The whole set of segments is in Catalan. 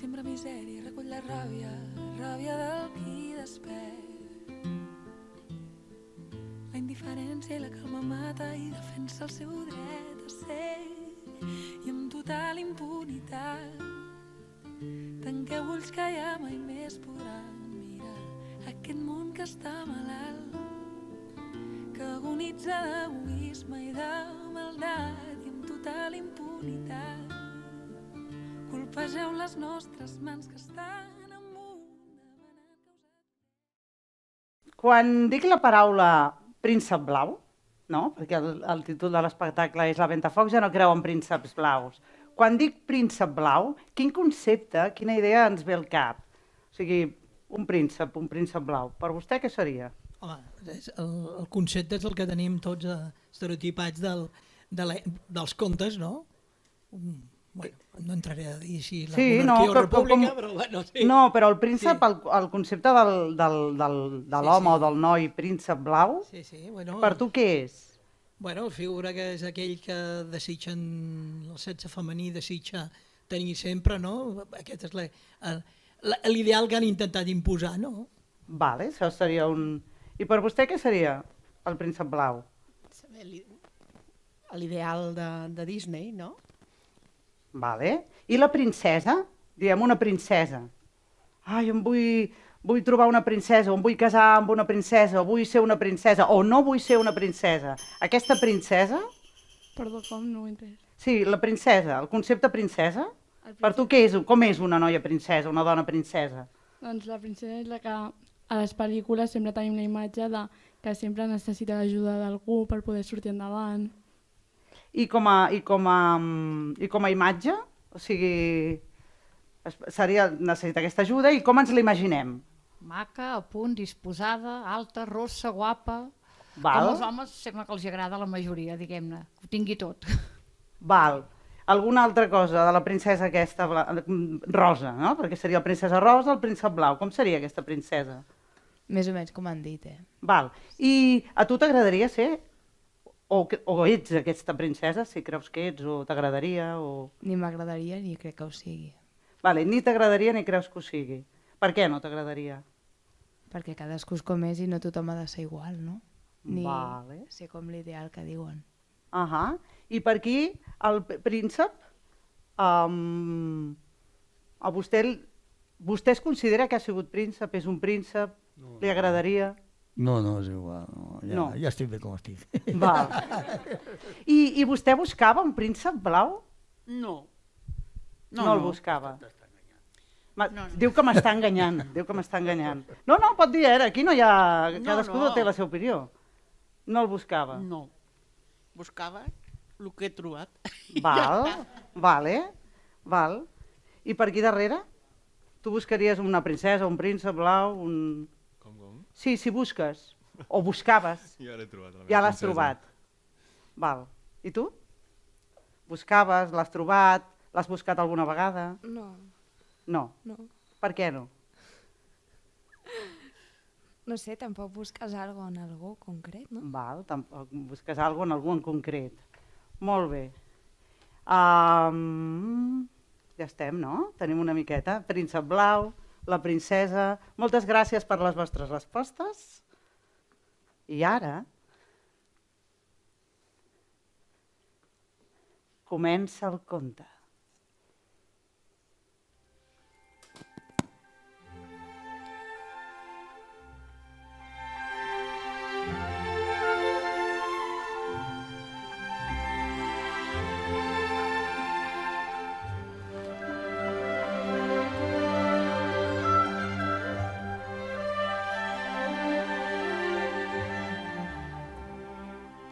sembra misèria i recull la ràbia, ràbia del qui despert. La indiferència i la calma mata i defensa el seu dret a ser i amb total impunitat. Tanqueu ulls que ja mai més podran mirar aquest món que està malalt, que agonitza d'egoisme i de maldat i amb total impunitat. Colpegeu les nostres mans que estan amunt demanant causar... Quan dic la paraula príncep blau, no? Perquè el títol de l'espectacle és La Ventafocs, ja no creu en prínceps blaus. Quan dic príncep blau, quin concepte, quina idea ens ve al cap? O sigui, un príncep blau. Per vostè què seria? Home, el concepte és el que tenim tots estereotipats dels contes, no? Bueno, no entraré a dir si la monarquia o república, però bueno, sí. No, però el príncep, el concepte de l'home o del noi príncep blau, per tu què és? Bueno, figura que és aquell que desitgen, el sexe femení desitja tenir sempre, no? Aquest és l'ideal que han intentat imposar, no? Vale, això seria un... I per vostè què seria el príncep blau? L'ideal de Disney, no? Vale. I la princesa? Diem una princesa. Ai, em vull trobar una princesa, o em vull casar amb una princesa, o vull ser una princesa, o no vull ser una princesa. Aquesta princesa... Perdó, com? No ho he entès. Sí, la princesa, el concepte princesa. Per tu què és? Com és una noia princesa, una dona princesa? Doncs la princesa és la que a les pel·lícules sempre tenim la imatge de que sempre necessita l'ajuda d'algú per poder sortir endavant. I com a imatge? O sigui, necessita aquesta ajuda i com ens l'imaginem? Maca, a punt, disposada, alta, rossa, guapa. Val. Com els homes sembla que els agrada la majoria, diguem-ne, que ho tingui tot. Val. Alguna altra cosa de la princesa aquesta rosa, no? Perquè seria la princesa rosa, el príncep blau. Com seria aquesta princesa? Més o menys com han dit, Val. I a tu t'agradaria ser o ets aquesta princesa, si creus que ets, o t'agradaria, o... Ni m'agradaria ni crec que ho sigui. Vale, ni t'agradaria ni creus que ho sigui. Per què no t'agradaria? Perquè cadascú és com és i no tothom ha de ser igual, no? Ni ser com l'ideal que diuen. I per aquí, el príncep, a vostè es considera que ha sigut príncep, és un príncep, li agradaria? No, és igual, ja estic bé com estic. Val. I vostè buscava un príncep blau? No. No el buscava? Diu que m'està enganyant, No, pot dir, aquí no hi ha... Cadascú té la seva opinió. No el buscava? No. Buscava el que he trobat. Val. I per aquí darrere? Tu buscaries una princesa, un príncep blau, un... Com? Sí, si busques. O buscaves. Ja l'he trobat. Ja l'has trobat. Val. I tu? Buscaves, l'has trobat, l'has buscat alguna vegada? No. Per què no? No sé, tampoc busques alguna cosa en algú concret, no? Val, tampoc busques alguna cosa en algú en concret. Molt bé. Ja estem, no? Tenim una miqueta. Príncep blau, la princesa... Moltes gràcies per les vostres respostes. I ara... comença el conte.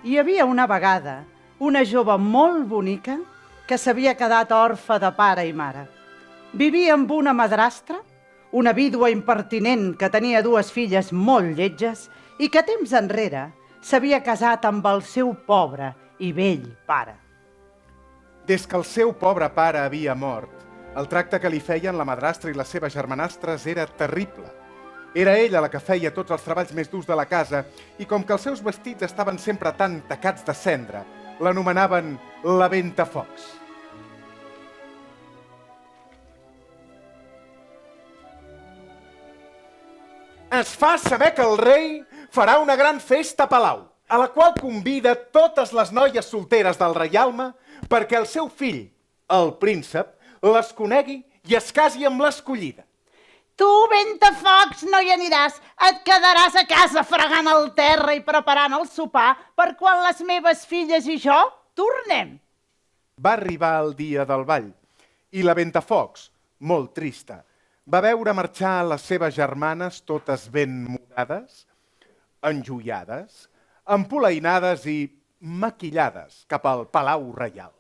Hi havia una vegada una jove molt bonica que s'havia quedat orfa de pare i mare. Vivia amb una madrastra, una vídua impertinent que tenia dues filles molt lletges i que temps enrere s'havia casat amb el seu pobre i vell pare. Des que el seu pobre pare havia mort, el tracte que li feien la madrastra i les seves germanastres era terrible. Era ella la que feia tots els treballs més durs de la casa i com que els seus vestits estaven sempre tan tacats de cendra, l'anomenaven la Ventafocs. es fa saber que el rei farà una gran festa a Palau, a la qual convida totes les noies solteres del reialme perquè el seu fill, el príncep, les conegui i es casi amb l'escollida. Tu, Ventafocs, no hi aniràs. Et quedaràs a casa fregant el terra i preparant el sopar per quan les meves filles i jo tornem. Va arribar el dia del ball i la Ventafocs, molt trista, va veure marxar les seves germanes totes ben mudades, enjoiades, empolainades i maquillades cap al Palau Reial.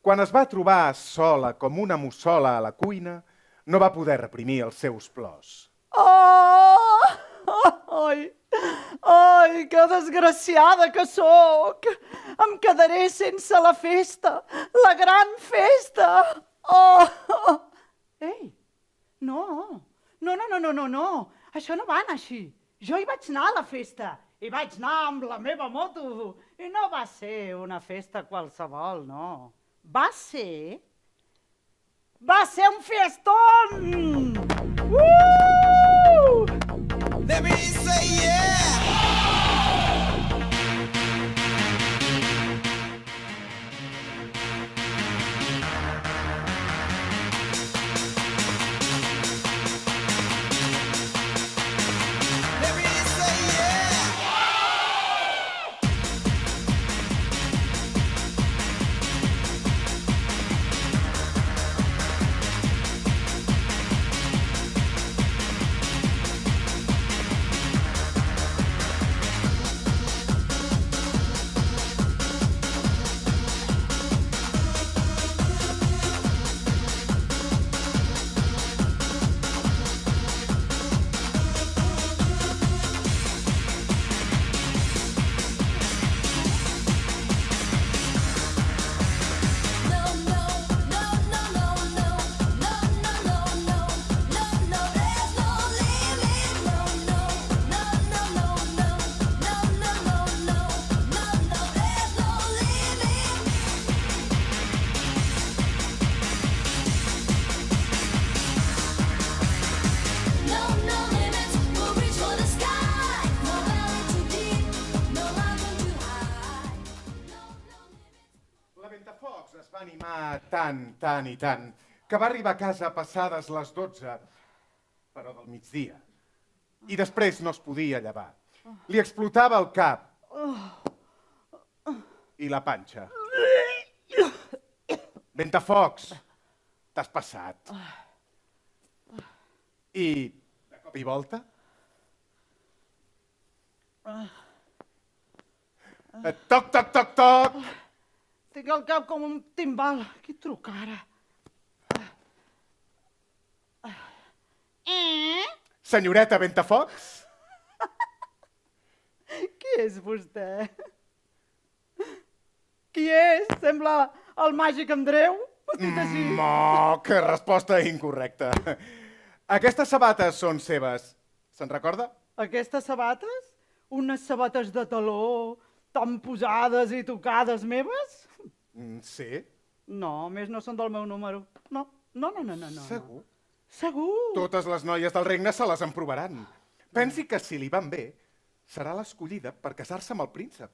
Quan es va trobar sola com una mussola a la cuina, no va poder reprimir els seus plors. Oh! Ai, que desgraciada que sóc! Em quedaré sense la festa, la gran festa! Oh! Ei, no, això no va anar així. Jo hi vaig anar a la festa, hi vaig anar amb la meva moto, i no va ser una festa qualsevol, no. Va ser un festón! Let me say yeah! Tant i tant, que va arribar a casa passades les 12, però del migdia. I després no es podia llevar. Li explotava el cap i la panxa. Ventafocs, t'has passat. I, de cop i volta... Toc, toc, toc, toc! Tinc el cap com un timbal. Qui truca ara? Senyoreta Ventafocs? Qui és vostè? Qui és? Sembla el màgic Andreu? No, que resposta incorrecta. Aquestes sabates són seves. Se'n recorda? Aquestes sabates? Unes sabates de taló, tan posades i tocades meves? Sí? No, més no són del meu número. No. Segur? Segur. Totes les noies del regne se les emprovaran. Pensi que si li van bé, serà l'escollida per casar-se amb el príncep.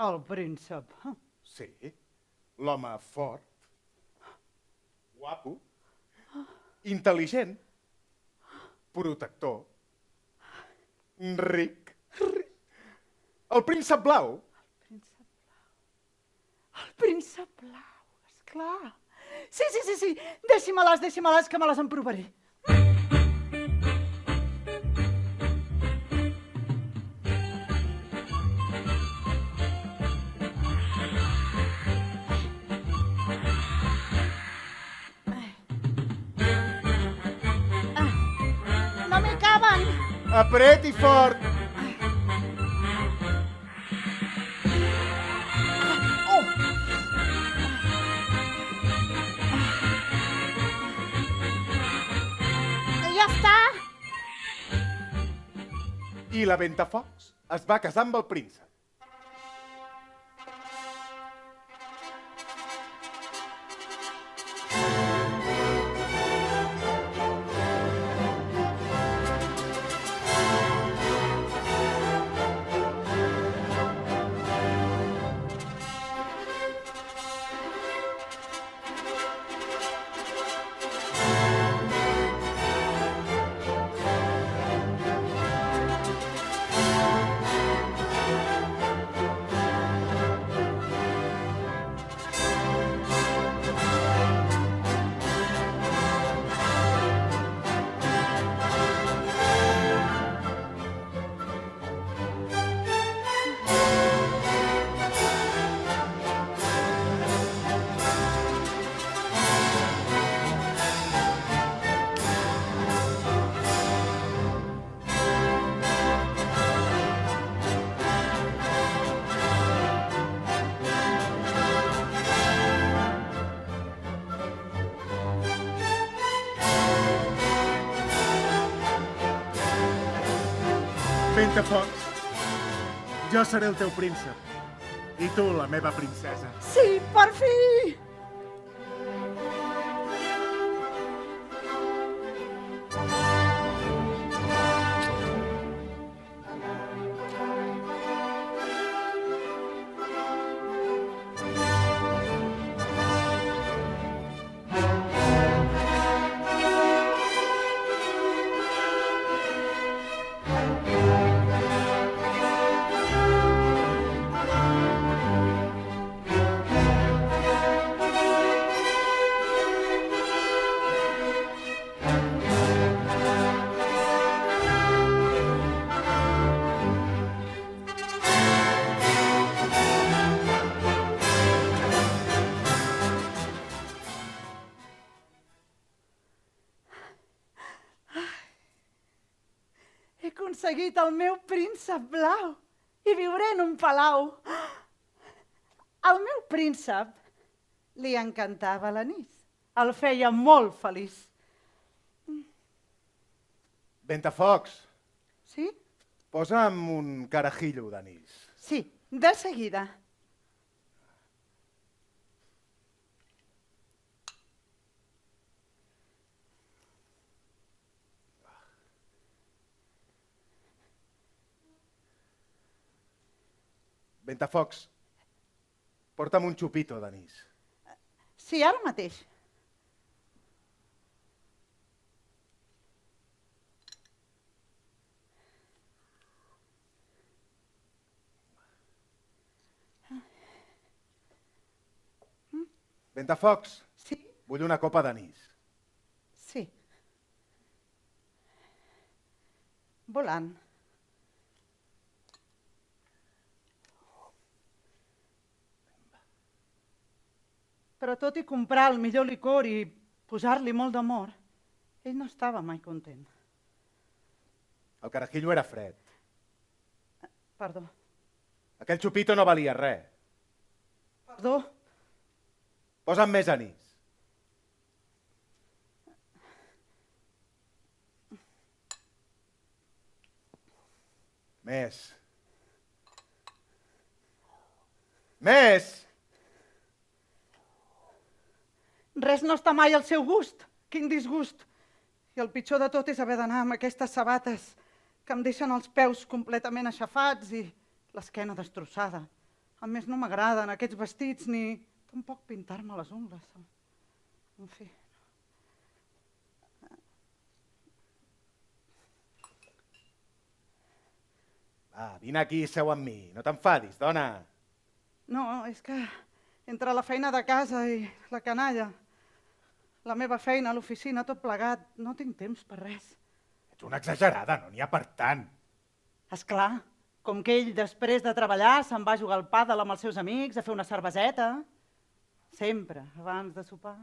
El príncep? Sí, l'home fort, guapo, intel·ligent, protector, ric. El príncep blau. El príncep blau, esclar. Sí. Deixi-me-les, que me les emprovaré. No m'hi caben. Apreti fort. I la Ventafocs es va casar amb el príncep. Ventafocs, jo seré el teu príncep. I tu, la meva princesa. Sí, per fi! He aconseguit el meu príncep blau i viuré en un palau. Al meu príncep li encantava l'anís. El feia molt feliç. Ventafocs. Sí? Posa'm un carajillo d'anís. Sí, de seguida. Ventafocs, porta'm un xupito d'anís. Sí, ara mateix. Ventafocs, sí? Vull una copa d'anís. Sí. Volant. Però tot i comprar el millor licor i posar-li molt d'amor, ell no estava mai content. El carajillo era fred. Perdó. Aquell xupito no valia res. Perdó. Posa'm més anís. Més. Més! Res no està mai al seu gust. Quin disgust. I el pitjor de tot és haver d'anar amb aquestes sabates que em deixen els peus completament aixafats i l'esquena destrossada. A més, no m'agraden aquests vestits ni tampoc pintar-me les ungles. En fi. Va, vine aquí i seu amb mi. No t'enfadis, dona. No, és que entre la feina de casa i la canalla, la meva feina a l'oficina, tot plegat, no tinc temps per res. Ets una exagerada, no n'hi ha per tant. Esclar, com que ell després de treballar se'n va a jugar al pàdel amb els seus amics, a fer una cerveseta. Sempre, abans de sopar.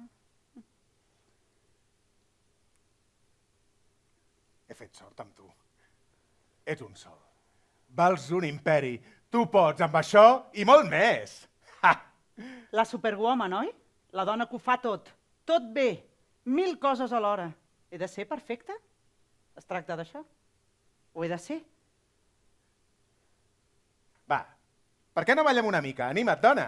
He fet sort amb tu. Ets un sol. Vals un imperi. Tu pots amb això i molt més. Ha! La superwoman, oi? La dona que ho fa tot. Tot bé. 1000 coses alhora. He de ser perfecta? Es tracta d'això? Ho he de ser? Va, per què no ballem una mica? Anima't, dona!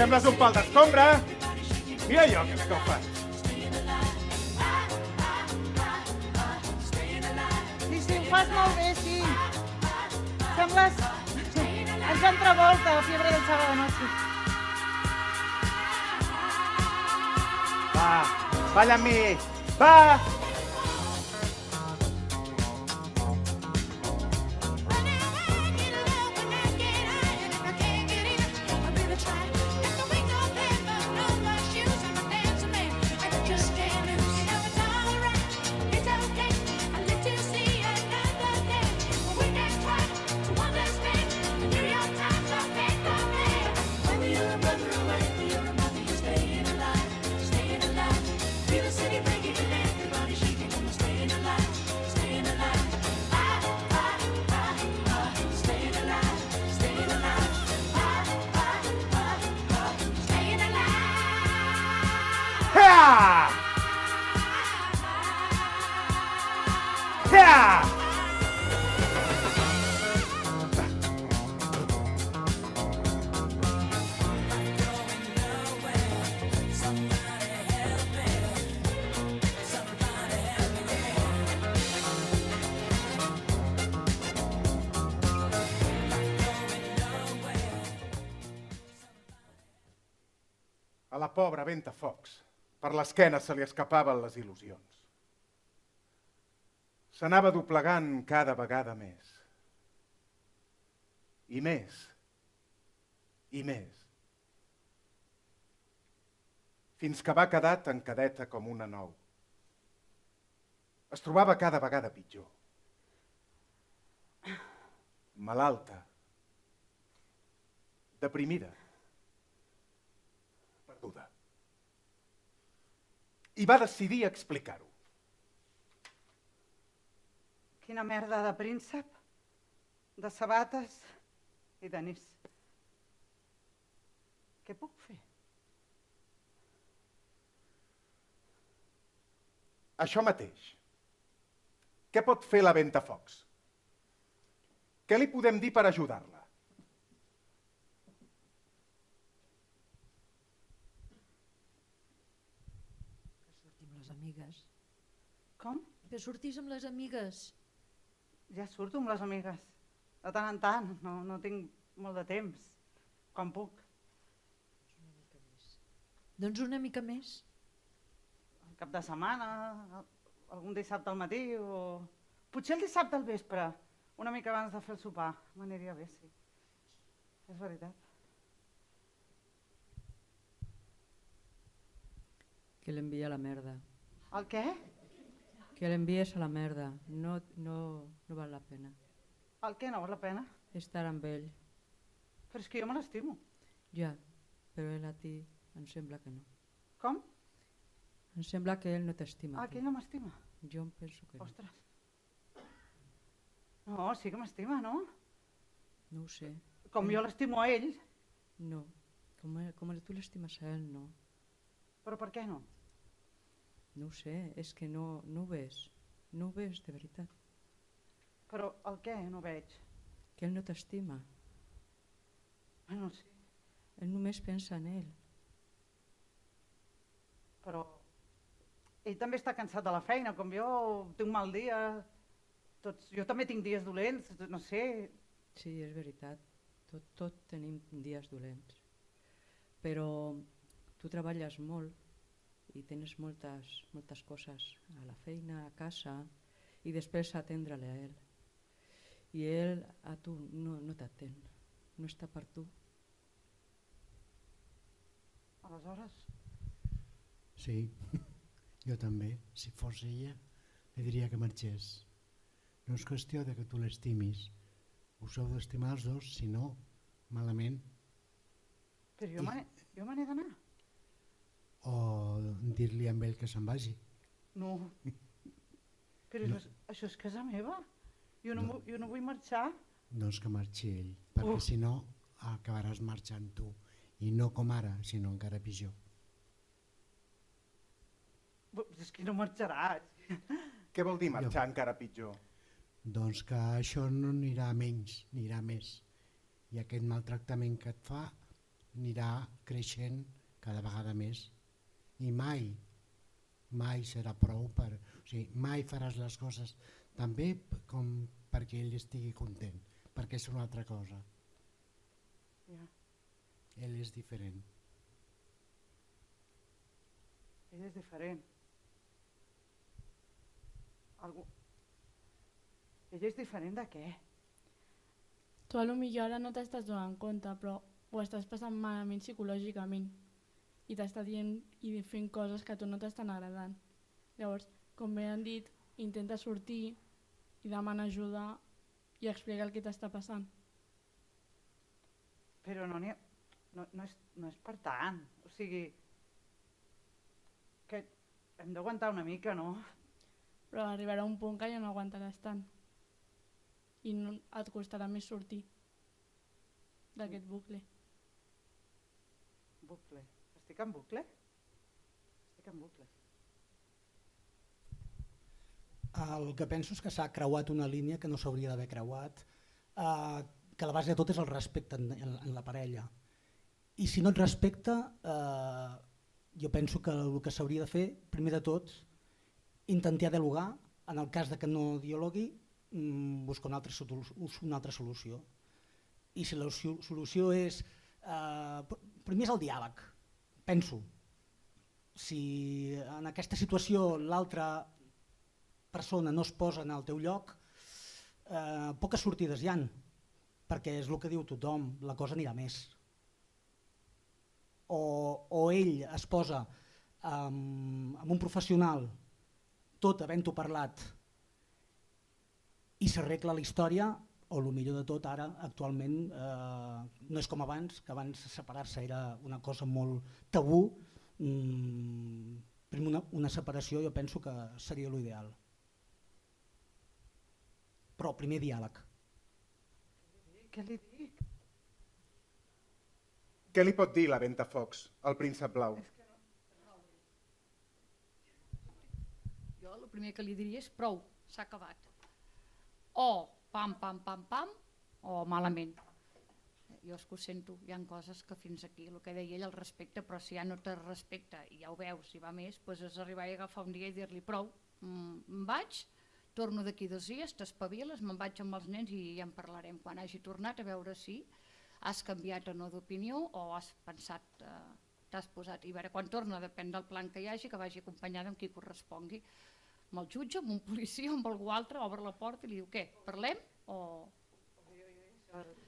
Sembles un pal d'escombra. Mira jo, que bé que ho fas. Sí, ho fas molt bé, sí. Sembles... Ens entra volta, fiebre del sábado noche. Va, balla amb mi. Va! Ja! A la pobra Ventafocs, per l'esquena se li escapaven les il·lusions. S'anava doblegant cada vegada més. I més. I més. Fins que va quedar tancadeta com una nou. Es trobava cada vegada pitjor. Malalta. Deprimida. Perduda. I va decidir explicar-ho. Quina merda de príncep, de sabates i d'anís. Què puc fer? Això mateix. Què pot fer la Ventafocs? Què li podem dir per ajudar-la? Amigues. Com? Que sortís amb les amigues. Ja surto amb les amigues. De tant en tant. No tinc molt de temps. Quan puc. Doncs una mica més. El cap de setmana, algun dissabte al matí o... Potser el dissabte al vespre, una mica abans de fer el sopar. M'aniria bé, sí. És veritat. Que l'envia a la merda. El què? Que l'envies a la merda. No val la pena. El què no val la pena? Estar amb ell. Però és que jo me l'estimo. Ja, però ell a ti em sembla que no. Com? Em sembla que ell no t'estima. Ah, que ell no m'estima? Jo em penso que no. Ostres. No, sí que m'estima, no? No ho sé. Com jo l'estimo a ell. No, com tu l'estimes a ell, no. Però per què no? No ho sé, és que no ho ves. No ho ves, de veritat. Però el què no veig? Que ell no t'estima. No sé. Ell només pensa en ell. Però ell també està cansat de la feina, com jo, té un mal dia. Jo també tinc dies dolents, no sé. Sí, és veritat. Tot tenim dies dolents. Però tu treballes molt i tens moltes coses a la feina, a casa, i després atendre-li a ell. I ell a tu no t'atén, no està per tu. Aleshores? Sí, jo també. Si fos ella, li diria que marxés. No és qüestió de que tu l'estimis. Us heu d'estimar els dos, si no, malament. Però jo me n'he d'anar. O dir-li amb ell que se'n vagi. No. Però això és casa meva. Jo no vull marxar. Doncs que marxi ell, perquè si no acabaràs marxant tu. I no com ara, sinó encara pitjor. És que no marxaràs. Què vol dir marxar encara pitjor? Doncs que això no anirà menys, anirà més. I aquest maltractament que et fa anirà creixent cada vegada més. I mai serà prou per... O sigui, mai faràs les coses tan bé com perquè ell estigui content, perquè és una altra cosa. Ja. Ell és diferent. Ell és diferent. Ell és diferent de què? Tu potser ara no t'estàs donant compte, però ho estàs passant malament psicològicament i t'està dient i fent coses que a tu no t'estan agradant. Llavors, com bé han dit, intenta sortir i demana ajuda i explica el que t'està passant. Però no és per tant. O sigui, que hem d'aguantar una mica, no? Però arribarà un punt que ja no aguantaràs tant i et costarà més sortir d'aquest bucle. Bucle? Estic en bucle? El que penso és que s'ha creuat una línia que no s'hauria d'haver creuat, que la base de tot és el respecte en la parella. I si no et respecta, jo penso que el que s'hauria de fer, primer de tot, intentar dialogar, en el cas de que no dialogui, buscar una altra solució. I si la solució és... Primer és el diàleg, penso. Si en aquesta situació l'altra persona no es posa en el teu lloc, poques sortides hi ha, perquè és el que diu tothom, la cosa anirà més. O ell es posa amb un professional, tot havent-ho parlat, i s'arregla la història, o el millor de tot ara, actualment, no és com abans, que abans separar-se era una cosa molt tabú. Una separació jo penso que seria l'ideal. Però primer diàleg. Què li dic? Què li pot dir la Ventafocs, el príncep blau? Jo el primer que li diria és prou, s'ha acabat. O pam, pam, pam, pam, o malament. Jo és que ho sento, hi ha coses que fins aquí, el que deia ell, el respecte, però si ja no te respecta i ja ho veus, si va més, doncs és arribar i agafar un dia i dir-li prou, em vaig, torno d'aquí 2 dies, t'espaviles, me'n vaig amb els nens i ja en parlarem quan hagi tornat, a veure si has canviat o no d'opinió o has pensat, t'has posat, i a veure quan torna, depèn del plan que hi hagi, que vagi acompanyada amb qui correspongui, amb el jutge, amb un policia, amb algú altre, obre la porta i li diu, què, parlem o...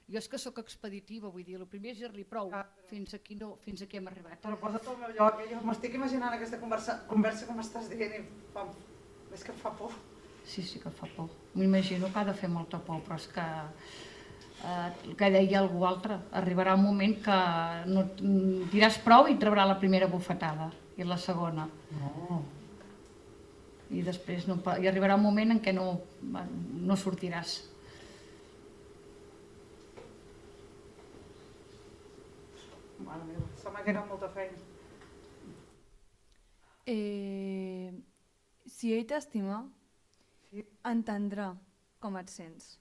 Jo és que sóc expeditiva, vull dir, el primer és dir-li prou, fins aquí hem arribat. Però posa't al meu lloc, jo m'estic imaginant aquesta conversa que m'estàs dient i és que em fa por. Sí, sí que fa por. M'imagino que ha de fer molta por, però és que el que deia algú altre, arribarà un moment que no, diràs prou i et rebrà la primera bufetada i la segona. No. I després hi arribarà un moment en què no sortiràs. Mare meva, se m'ha quedat molta feina. Si ell t'estima, entendrà com et sents.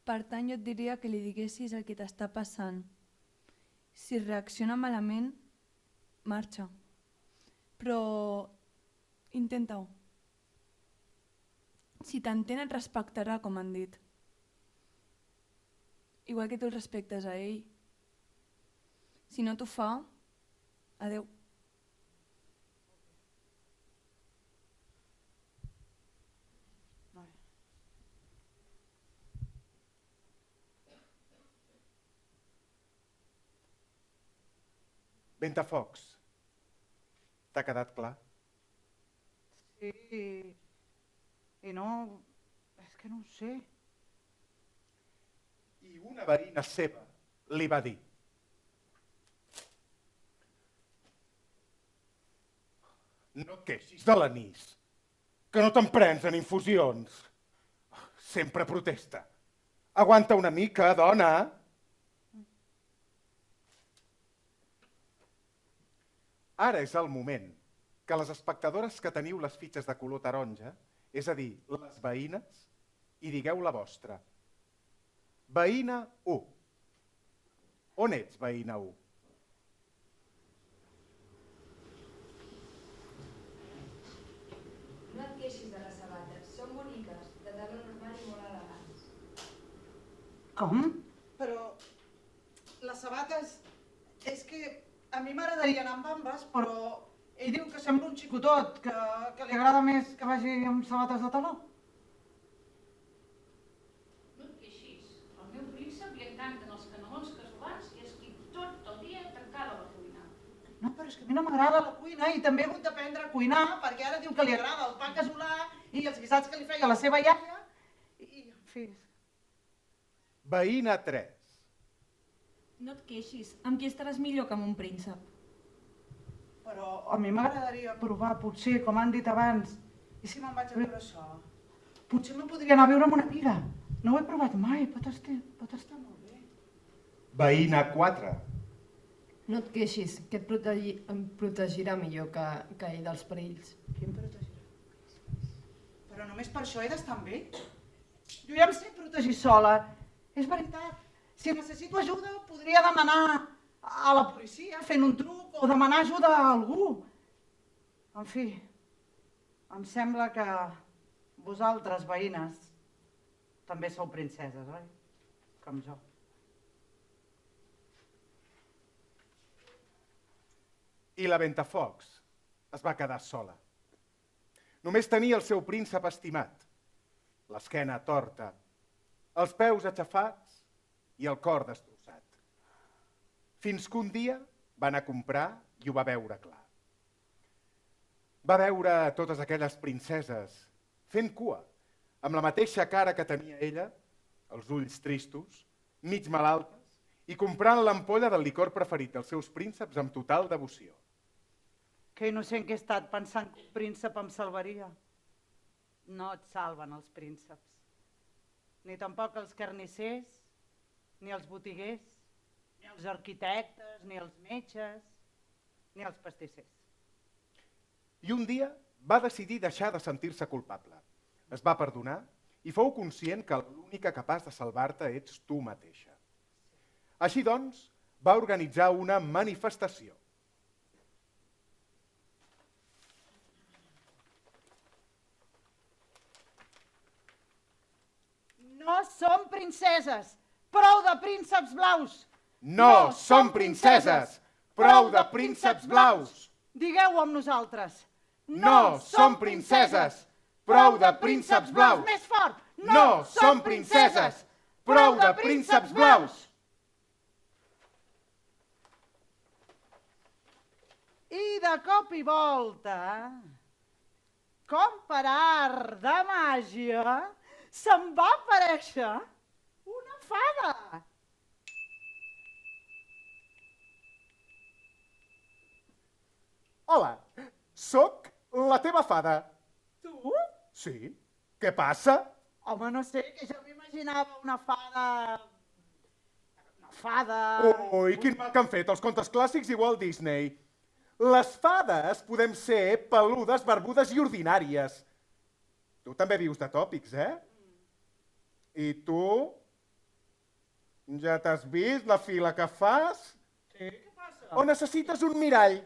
Per tant, jo et diria que li diguessis el que t'està passant. Si reacciona malament, marxa. Però intenta-ho. Si t'entén et respectarà, com han dit. Igual que tu el respectes a ell. Si no t'ho fa, adeu. Ventafocs, t'ha quedat clar? Sí, i no... és que no ho sé. I una veïna seva li va dir: no et queixis de l'anís, que no te'n prens en infusions. Sempre protesta. Aguanta una mica, dona. Ara és el moment que les espectadores que teniu les fitxes de color taronja, és a dir, les veïnes, i digueu la vostra. Veïna 1. On ets, veïna 1? No et queixis de les sabates, són boniques, de dalt l'armari molt elegants. Com? Però les sabates... és que a mi m'agradaria anar amb bambes, però ell diu que sembla un xicotot, que li agrada més que vagi amb sabates de taló. No et queixis. Al meu príncep li encanten els canelons casolans i estic tot el dia tancada a la cuina. No, però és que a mi no m'agrada la cuina i també he hagut d'aprendre a cuinar perquè ara diu que li agrada el pa casolà i els guisats que li feia la seva iaia i, en fi... Veïna 3. No et queixis, amb qui estaràs millor que amb un príncep? Però a mi m'agradaria provar, potser, com han dit abans, i si me'n vaig a viure sola? Potser me podria anar a viure amb una amiga. No ho he provat mai, pot estar molt bé. Veïna 4. No et queixis, que em protegirà millor que ell dels perills. Qui em protegirà? Però només per això he d'estar amb ell? Jo ja em sé protegir sola. És veritat. Si necessito ajuda, podria demanar a la policia fent un truc o demanar ajuda a algú. En fi, em sembla que vosaltres, veïnes, també sou princeses, oi? Com jo. I la Ventafocs es va quedar sola. Només tenia el seu príncep estimat, l'esquena torta, els peus aixafats i el cor destrossat. Fins que un dia va anar a comprar i ho va veure clar. Va veure totes aquelles princeses fent cua, amb la mateixa cara que tenia ella, els ulls tristos, mig malaltes, i comprant l'ampolla del licor preferit dels seus prínceps amb total devoció. Que innocent que he estat pensant que un príncep em salvaria. No et salven els prínceps. Ni tampoc els carnissers, ni els botiguers, ni els arquitectes, ni els metges, ni els pastissers. I un dia va decidir deixar de sentir-se culpable. Es va perdonar i fou conscient que l'única capaç de salvar-te ets tu mateixa. Així doncs, va organitzar una manifestació. No som princeses! Prou de prínceps blaus! No som princeses! Prou de prínceps blaus! Digueu-ho amb nosaltres! No som princeses! Prou de prínceps blaus! Més fort! No som princeses! Prou de prínceps blaus! I de cop i volta, com per art de màgia, se'n va aparèixer una fada. Hola, sóc la teva fada. Tu? Sí? Què passa? Home, no sé, que jo m'imaginava una fada... Una fada... Ui, quin mal que han fet els contes clàssics i Walt Disney. Les fades podem ser peludes, barbudes i ordinàries. Tu també vius de tòpics, eh? I tu? Ja t'has vist la fila que fas? Sí, què passa? O necessites un mirall?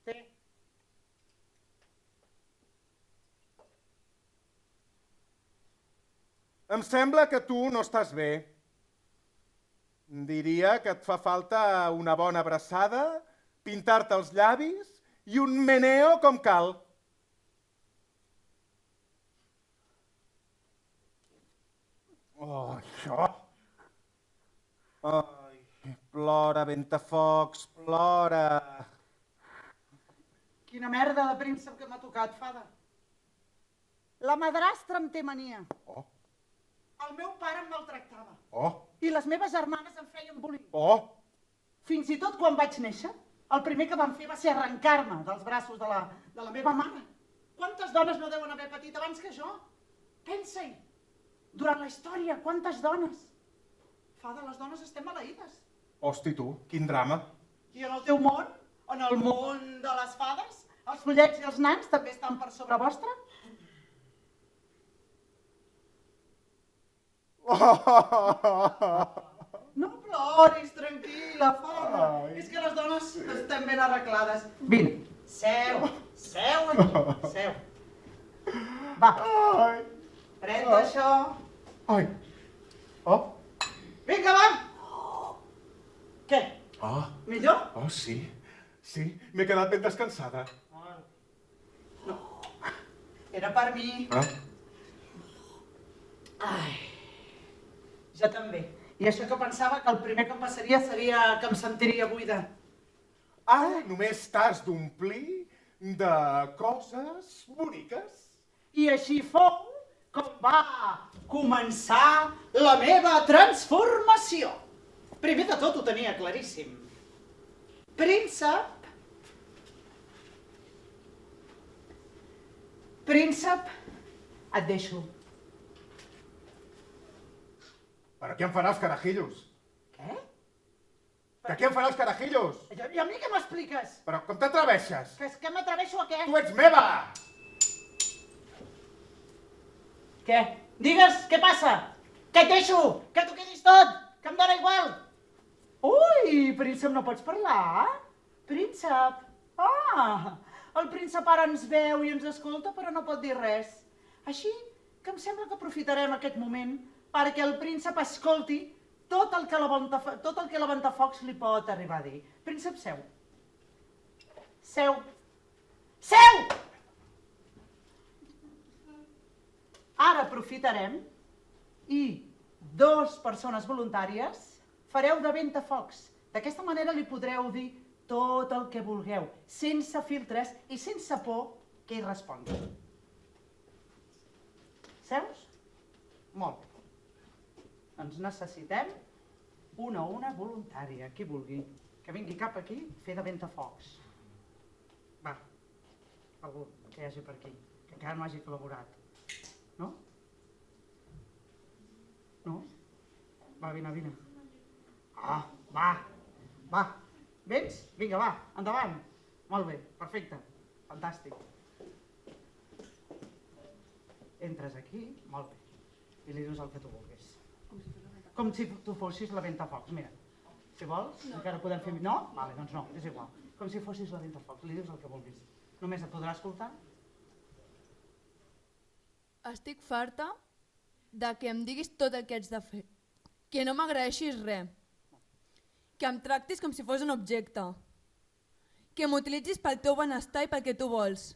Sí. Em sembla que tu no estàs bé. Diria que et fa falta una bona abraçada, pintar-te els llavis i un meneo com cal. Oh, això... Ai, plora, Ventafocs, plora. Quina merda de príncep que m'ha tocat, fada. La madrastra em té mania. Oh. El meu pare em maltractava. Oh. I les meves germanes em feien bullying. Oh. Fins i tot quan vaig néixer, el primer que van fer va ser arrencar-me dels braços de la meva mare. Quantes dones no deuen haver patit abans que jo? Pensa-hi. Durant la història, quantes dones? Fada, les dones estem maleïdes. Hosti, tu, quin drama. I en el teu món, en el món de les fades, els follets i els nans també estan per sobre vostre? No ploris, tranquil·la, fada. És que les dones estem ben arreglades. Vine, seu aquí, seu. Va, pren això. Ai. Oh. Vinga, va. Què? Oh. Millor? Oh, sí. Sí, m'he quedat ben descansada. No, era per mi. Ah. Ai, jo també. I això que pensava que el primer que em passaria seria que em sentiria buida. Ara només t'has d'omplir de coses boniques. I així fou com va començar la meva transformació. Primer de tot ho tenia claríssim. Príncep, et deixo. Per què em faràs carajillos? Què? Que qui em farà els carajillos? I a mi què m'expliques? Però com t'atreveixes? Que m'atreveixo a què? Tu ets meva! Què? Digues, què passa? Que et deixo? Que t'ho quedis tot? Que em dóna igual? Ui, príncep, no pots parlar? Príncep? Ah, el príncep ara ens veu i ens escolta, però no pot dir res. Així que em sembla que aprofitarem aquest moment perquè el príncep escolti tot el que la Ventafocs li pot arribar a dir. Príncep, seu. Seu. Seu! Ara aprofitarem i 2 persones voluntàries fareu de Ventafocs. D'aquesta manera li podreu dir tot el que vulgueu, sense filtres i sense por que hi respongui. Seus? Molt bé. Doncs necessitem una voluntària, qui vulgui, que vingui cap aquí a fer de Ventafocs. Va, algú que hi hagi per aquí, que encara no hagi col·laborat. No? No? Va, vine. Ah, va. Vens? Vinga, va, endavant. Molt bé, perfecte, fantàstic. Entres aquí, molt bé, i li dius el que tu vulguis. Com si tu fossis la Ventafocs, mira. Si vols, encara podem fer... No? Vale, doncs no, és igual. Com si fossis la Ventafocs, li dius el que vulguis. Només et podrà escoltar? Estic farta de que em diguis tot el que haig de fer. Que no m'agraeixis res. Que em tractis com si fos un objecte. Que m'utilitzis pel teu benestar i pel que tu vols.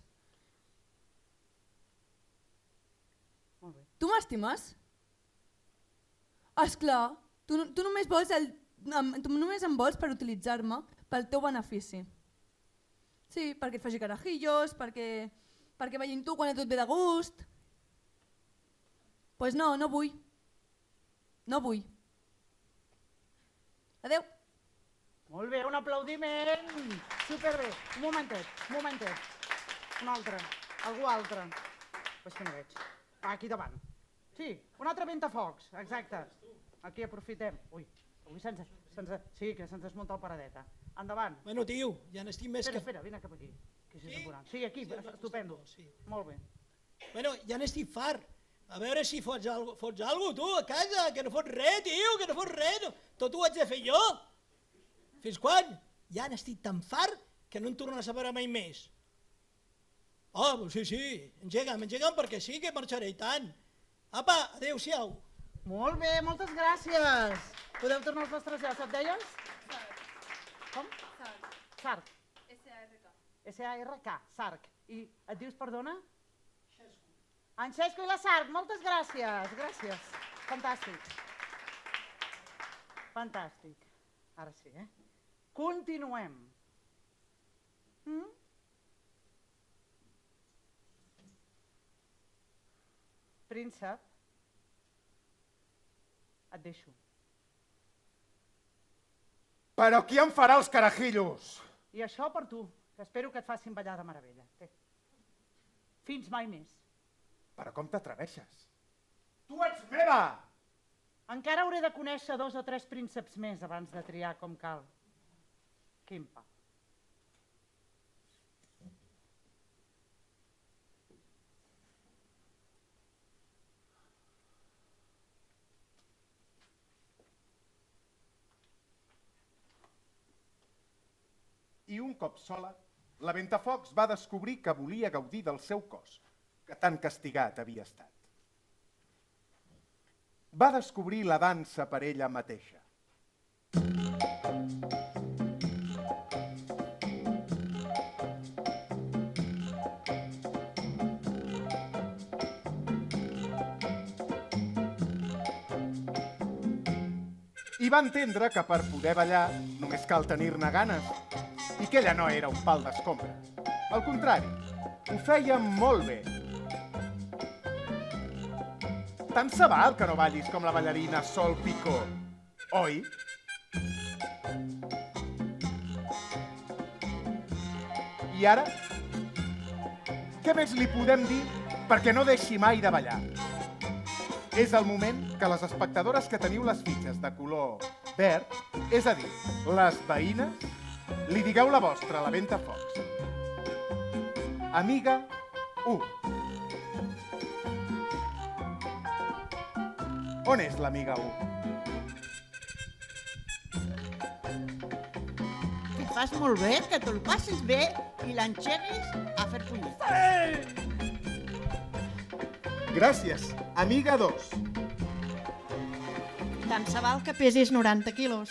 Tu m'estimes? Esclar, tu només em vols per utilitzar-me pel teu benefici. Sí, perquè et faci carajillos, perquè vegin tu quan a tu et ve de gust. Pues no vull. No vull. Adéu. Molt bé, un aplaudiment. Superbé. Un momentet. Un altre. Algú altre. Pues que no veig. Aquí davant. Sí, un altre Ventafocs, exacte. Aquí aprofitem. Ui, sí, que se'ns desmunta el paradeta. Endavant. Bueno, tio, ja n'estic més que... Espera, vine cap aquí. Sí, aquí, estupendo. Molt bé. Bueno, ja n'estic fart. A veure si fots alguna tu, a casa, que no fots res, tio, que no fots res. Tot ho haig de fer jo. Fins quan? Ja n'estic tan fart que no en tornes a veure mai més. Oh, sí, engega'm perquè sí que marxaré i tant. Apa, adéu-siau. Molt bé, moltes gràcies. Podeu tornar als vostres llocs, et deies? Com? Sarc. S-A-R-K. S-A-R-K, Sarc. I et dius, perdona? En Xesco i la Sarc, moltes gràcies. Gràcies. Fantàstic. Ara sí, Continuem. Príncep, et deixo. Però qui em farà els carajillos? I això per tu, que espero que et facin ballar de meravella. Fins mai més. Però com t'atreveixes? Tu ets meva! Encara hauré de conèixer 2 o 3 prínceps més abans de triar com cal. Quin pa. I un cop sola, la Ventafocs va descobrir que volia gaudir del seu cos, que tan castigat havia estat. Va descobrir la dansa per ella mateixa. I va entendre que per poder ballar només cal tenir-ne ganes, i que ella no era un pal d'escombra. Al contrari, ho feia molt bé. Tant se val que no ballis com la ballarina Sol Picó, oi? I ara? Què més li podem dir perquè no deixi mai de ballar? És el moment que les espectadores que teniu les fitxes de color Verd, és a dir, les veïnes, li digueu la vostra a la Ventafocs. Amiga 1. On és l'amiga 1? Que fas molt bé, que te'l passis bé i l'enxeguis a fer punyetes. Gràcies, amiga 2. Tant se val que pesis 90 quilos.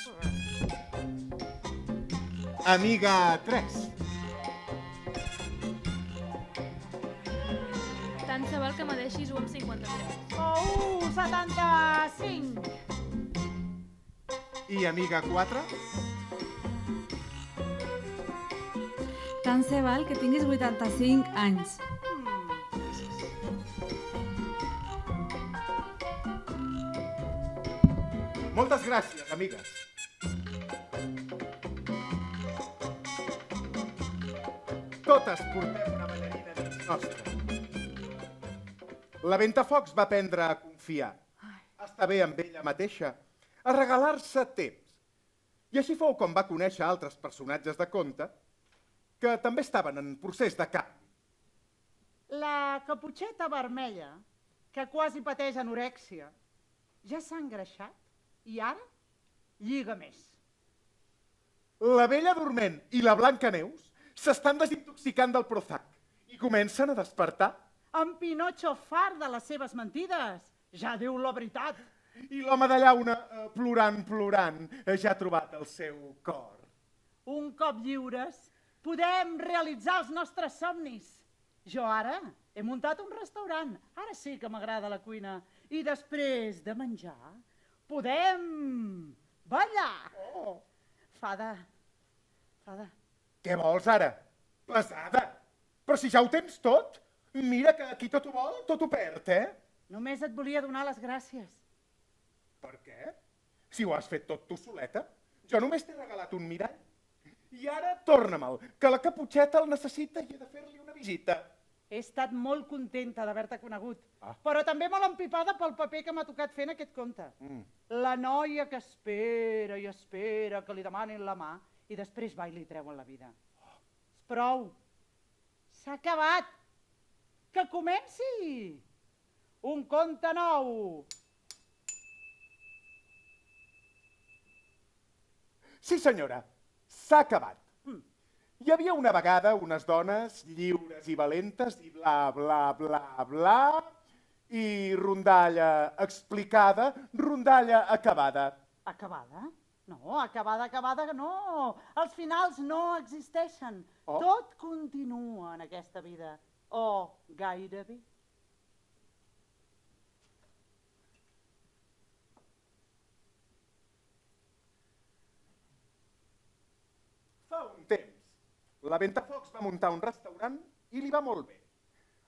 Amiga 3. Tant se val que me deixis 1 amb 53. Oh, 75! I amiga 4? Tant se val que tinguis 85 anys. Moltes gràcies, amigues. Totes portem una ballarina dins nostra. La Ventafocs va aprendre a confiar, a estar bé amb ella mateixa, a regalar-se temps. I així fou com va conèixer altres personatges de conte que també estaven en procés de canvi. La caputxeta vermella, que quasi pateix anorèxia, ja s'ha engreixat i ara lliga més. La vella dorment i la Blancaneus s'estan desintoxicant del Prozac i comencen a despertar. En Pinocho, fart de les seves mentides, ja diu la veritat. I l'home de llauna, plorant, ja ha trobat el seu cor. Un cop lliures, podem realitzar els nostres somnis. Jo ara he muntat un restaurant, ara sí que m'agrada la cuina. I després de menjar, podem ballar. Oh. Fada. Què vols ara? Pesada. Però si ja ho tens tot, mira que qui tot ho vol, tot ho perd, eh? Només et volia donar les gràcies. Per què? Si ho has fet tot tu soleta, jo només t'he regalat un mirall. I ara torna-me'l, que la caputxeta el necessita i he de fer-li una visita. He estat molt contenta d'haver-te conegut, però també molt empipada pel paper que m'ha tocat fer en aquest conte. La noia que espera i espera que li demanin la mà i després va i li treuen la vida. Prou! S'ha acabat! Que comenci! Un conte nou! Sí, senyora, s'ha acabat. Hi havia una vegada unes dones lliures i valentes i bla, bla, bla, bla, i rondalla explicada, rondalla acabada. Acabada? No, acabada no. Els finals no existeixen. Tot continua en aquesta vida. O gairebé. Fa un temps, la Ventafocs va muntar un restaurant i li va molt bé.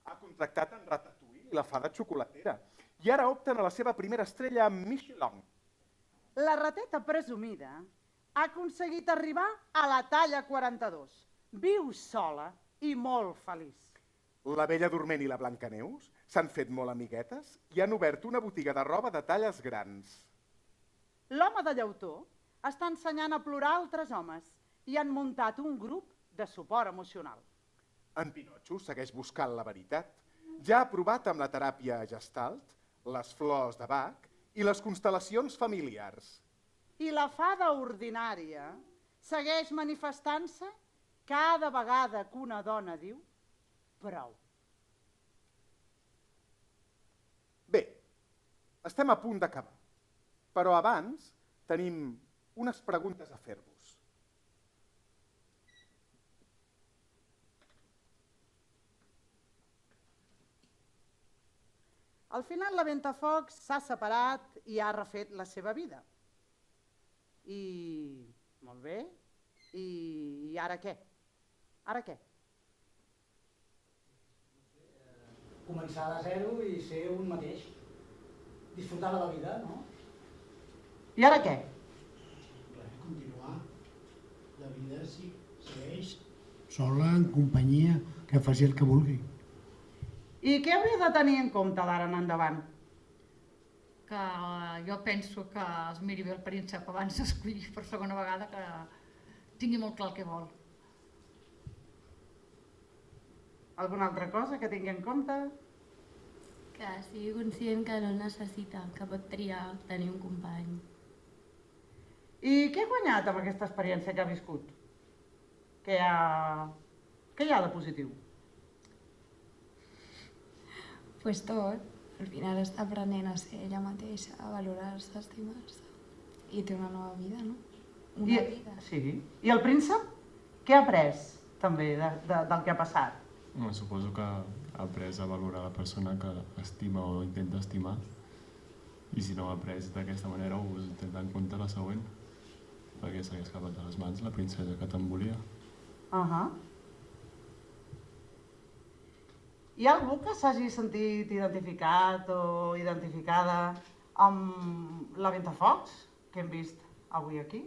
Ha contractat en Ratatouille i la fada xocolatera i ara opten a la seva primera estrella amb Michelin. La rateta presumida ha aconseguit arribar a la talla 42. Viu sola i molt feliç. La Bella Dorment i la Blancaneus s'han fet molt amiguetes i han obert una botiga de roba de talles grans. L'home de llautó està ensenyant a plorar altres homes i han muntat un grup de suport emocional. En Pinocho segueix buscant la veritat. Ja ha provat amb la teràpia Gestalt, les flors de Bach i les constel·lacions familiars. I la fada ordinària segueix manifestant-se cada vegada que una dona diu prou. Bé, estem a punt d'acabar, però abans tenim unes preguntes a fer-vos. Al final la Ventafocs s'ha separat i ha refet la seva vida. I... molt bé. I ara què? Ara què? Començar de zero i ser un mateix. Disfrutar de la vida, no? I ara què? Continuar. La vida segueix sola, en companyia, que faci el que vulgui. I què hauria de tenir en compte d'ara en endavant? que jo penso que es miri bé el príncep abans d'escollir per segona vegada, que tingui molt clar el que vol. Alguna altra cosa que tingui en compte? Que sigui conscient que no el necessita, que pot triar tenir un company. I què ha guanyat amb aquesta experiència que ha viscut? Què hi ha de positiu? Pues tot. Al final està aprenent a ser ella mateixa, a valorar-se, a estimar-se. I té una nova vida, no? Una vida. Sí. I el príncep? Què ha après també del que ha passat? Suposo que ha après a valorar la persona que estima o intenta estimar, i si no ho ha après d'aquesta manera ho tindrà en compte la següent, perquè se li ha escapat de les mans la princesa que tant volia. Hi ha algú que s'hagi sentit identificat o identificada amb la Ventafocs que hem vist avui aquí?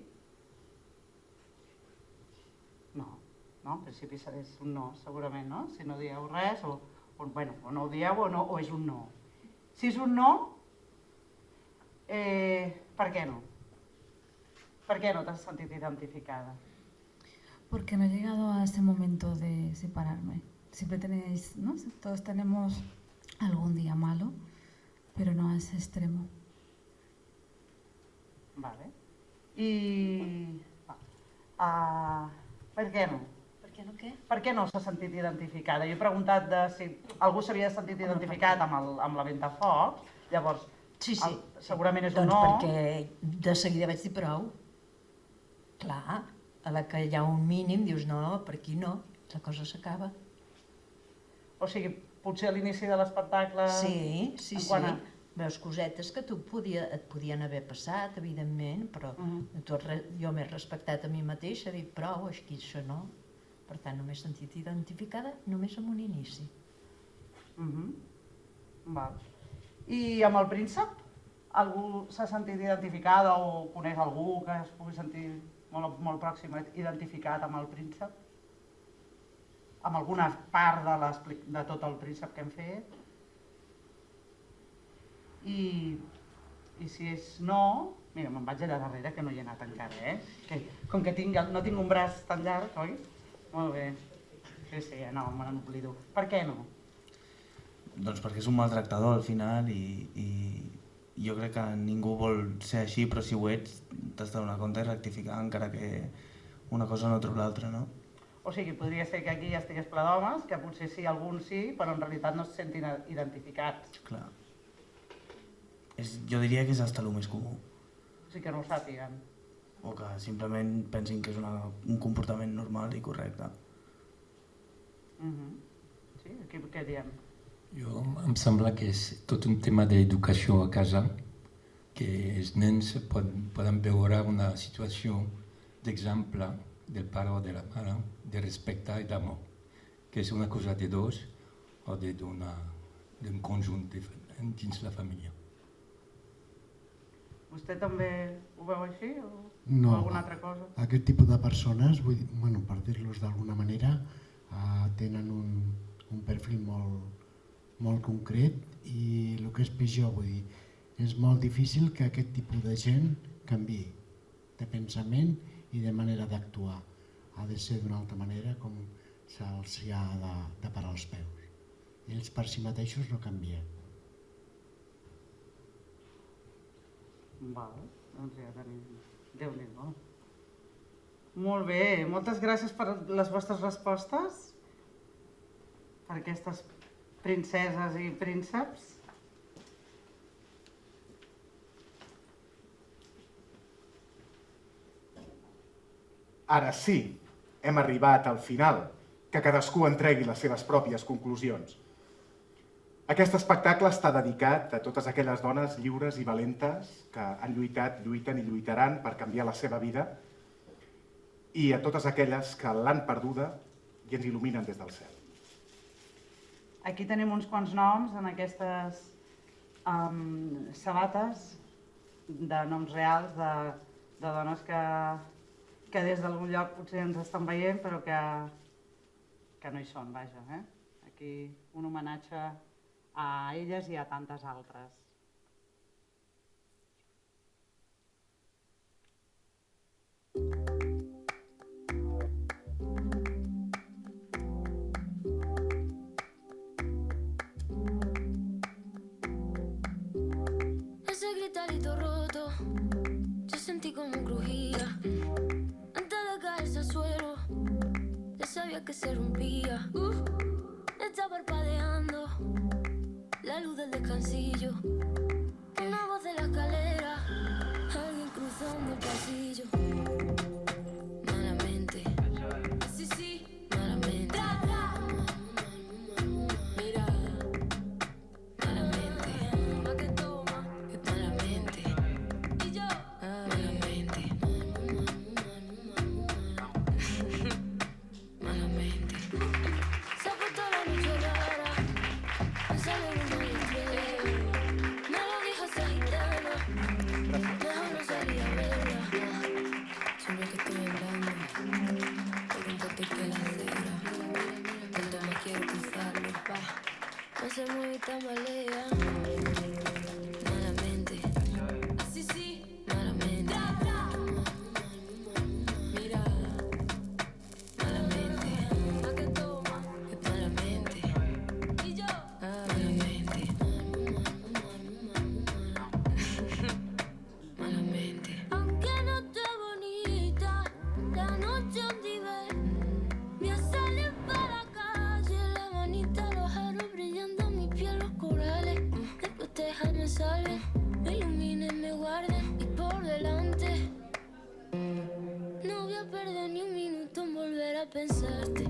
No, en principi és un no, segurament, no? Si no dieu res, o no ho dieu o és un no. Si és un no, per què no? Per què no t'has sentit identificada? Porque no he llegado a ese momento de separarme. Siempre tenéis, ¿no? Todos tenemos algún día malo, pero no a ese extremo. Vale. I per què no? Per què no què? Per què no s'ha sentit identificada? Jo he preguntat si algú s'havia sentit identificat amb la Ventafocs, llavors segurament és un no. Doncs perquè de seguida vaig dir prou. Clar, a la que hi ha un mínim dius no, per aquí no, la cosa s'acaba. O sigui, potser a l'inici de l'espectacle... Sí. Veus cosetes que et podien haver passat, evidentment, però jo m'he respectat a mi mateixa, he dit prou, aquí això no. Per tant, no m'he sentit identificada només amb un inici. I amb el príncep? Algú s'ha sentit identificada o coneix algú que es pugui sentir molt pròxim identificat amb el príncep? Amb alguna part de tot el príncep que hem fet? I si és no... Mira, me'n vaig allà darrere, que no hi he anat encara, Com que no tinc un braç tan llarg, oi? Molt bé. Sí, no, me n'oblido. Per què no? Doncs perquè és un maltractador al final i jo crec que ningú vol ser així, però si ho ets t'has de donar compte i rectificar encara que una cosa no treu l'altra, no? O sigui, podria ser que aquí ja estigués ple d'homes, que potser sí, alguns sí, però en realitat no se sentin identificats. Clar. Jo diria que és hasta el més comú. O sigui, que no ho sàpiguen. O que simplement pensin que és un comportament normal i correcte. Sí, què diem? Jo em sembla que és tot un tema d'educació a casa, que els nens poden veure una situació d'exemple del pare o de la mare, de respecte i d'amor, que és una cosa de dos o d'un conjunt dins la família. Vostè també ho veu així No, o alguna altra cosa? Aquest tipus de persones, per dir-los d'alguna manera, tenen un perfil molt concret i el que és pitjor, vull dir, és molt difícil que aquest tipus de gent canviï de pensament i de manera d'actuar. Ha de ser d'una altra manera com se'ls ha de parar els peus. Ells per si mateixos no canvien. Val, doncs ja tenim... Déu-n'hi-do. Molt bé, moltes gràcies per les vostres respostes, per aquestes princeses i prínceps. Ara sí, hem arribat al final, que cadascú en tregui les seves pròpies conclusions. Aquest espectacle està dedicat a totes aquelles dones lliures i valentes que han lluitat, lluiten i lluitaran per canviar la seva vida i a totes aquelles que l'han perduda i ens il·luminen des del cel. Aquí tenim uns quants noms en aquestes sabates de noms reals de dones que des d'algun lloc potser ens estan veient però que no hi són, vaja. Aquí un homenatge a elles i a tantes altres. sabía que se rompía. Está parpadeando la luz del descansillo. Una voz de la escalera, alguien cruzando el pasillo. Malamente, sí, sí, malamente. Mira, malamente. Pa' que toma, es malamente. Y yo, malamente. Malamente. Se ha puesto la noche rara, me sale un mal. Me lo dijo esa gitana, mejor no salí a verla. Solo que estoy hablando, por un pote que la acera. Tanto más quiero cruzarlo, pa. No se mueve y tambalea. Malamente, sí, sí, malamente. Mira, malamente. Pa' que toma, es malamente. Y yo, malamente. Malamente. Aunque no esté bonita, la noche donde ve, voy a salir para la calle, la manita, los aros brillando, mi piel, los corales. Después te dejarme salven, me iluminen, me guarden y por delante. No voy a perder ni un minuto en volver a pensarte.